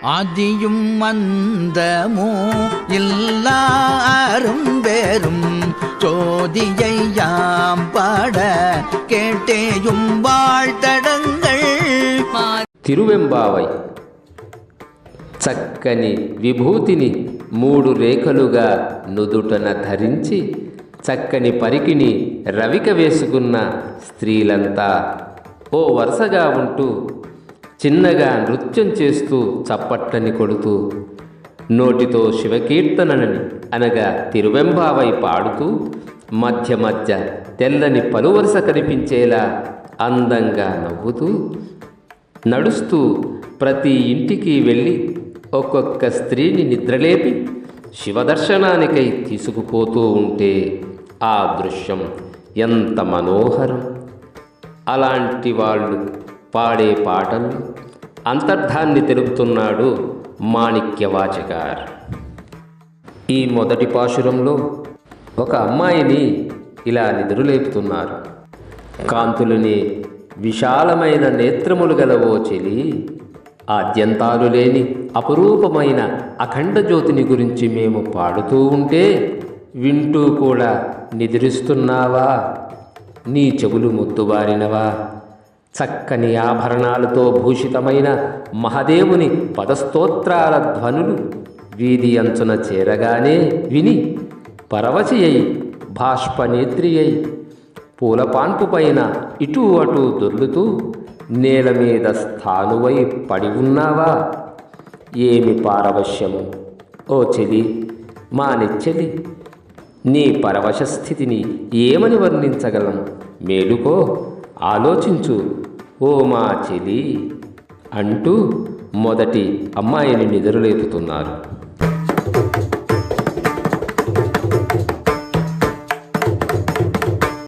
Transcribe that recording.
ஆதியும் மந்தமோ எல்லாரும் பேரும் சோதியை யாம் பாட கேட்டேயும் வாழ்த்தடங்கள். తిరువెంబావై చక్కని విభూతిని 3 రేఖలుగా నుదుటన ధరించి చక్కని పరికిని రవిక వేసుకున్న స్త్రీలంతా ఓ వరుసగా ఉంటూ చిన్నగా నృత్యం చేస్తూ చప్పట్లని కొడుతూ నోటితో శివకీర్తనని అనగా తిరువెంబావై పాడుతూ మధ్య మధ్య తెల్లని పలువరుస కనిపించేలా అందంగా నవ్వుతూ నడుస్తూ ప్రతి ఇంటికి వెళ్ళి ఒక్కొక్క స్త్రీని నిద్రలేపి శివదర్శనానికై తీసుకుపోతూ ఉంటే ఆ దృశ్యం ఎంత మనోహరం. అలాంటి వాళ్ళు పాడే పాటల్లో అంతర్థాన్ని తెలుపుతున్నాడు మాణిక్యవాచకార్. ఈ మొదటి పాశురంలో ఒక అమ్మాయిని ఇలా నిద్రలేపుతున్నారు. కాంతులని విశాలమైన నేత్రములు గల ఓ చెలి, ఆద్యంతాలు లేని అపురూపమైన అఖండ జ్యోతిని గురించి మేము పాడుతూ ఉంటే వింటూ కూడా నిద్రిస్తున్నావా? నీ చెవులు మొద్దుబారినవా? చక్కని ఆభరణాలతో భూషితమైన మహదేవుని పదస్తోత్రాల ధ్వనులు వీధి అంచున చేరగానే విని పరవశి అయి బాష్పనేత్రి అయి పూలపాన్పు పైన ఇటూ అటూ దొర్లుతూ నేల మీద స్థానువై పడి ఉన్నావా? ఏమి పారవశ్యము ఓ చెలి, మా నెచ్చెలి, నీ పరవశ స్థితిని ఏమని వర్ణించగలం? మేలుకో, ఆలోచించు ఓ మా చెలి అంటూ మొదటి అమ్మాయిని నిద్రలేపుతున్నారు.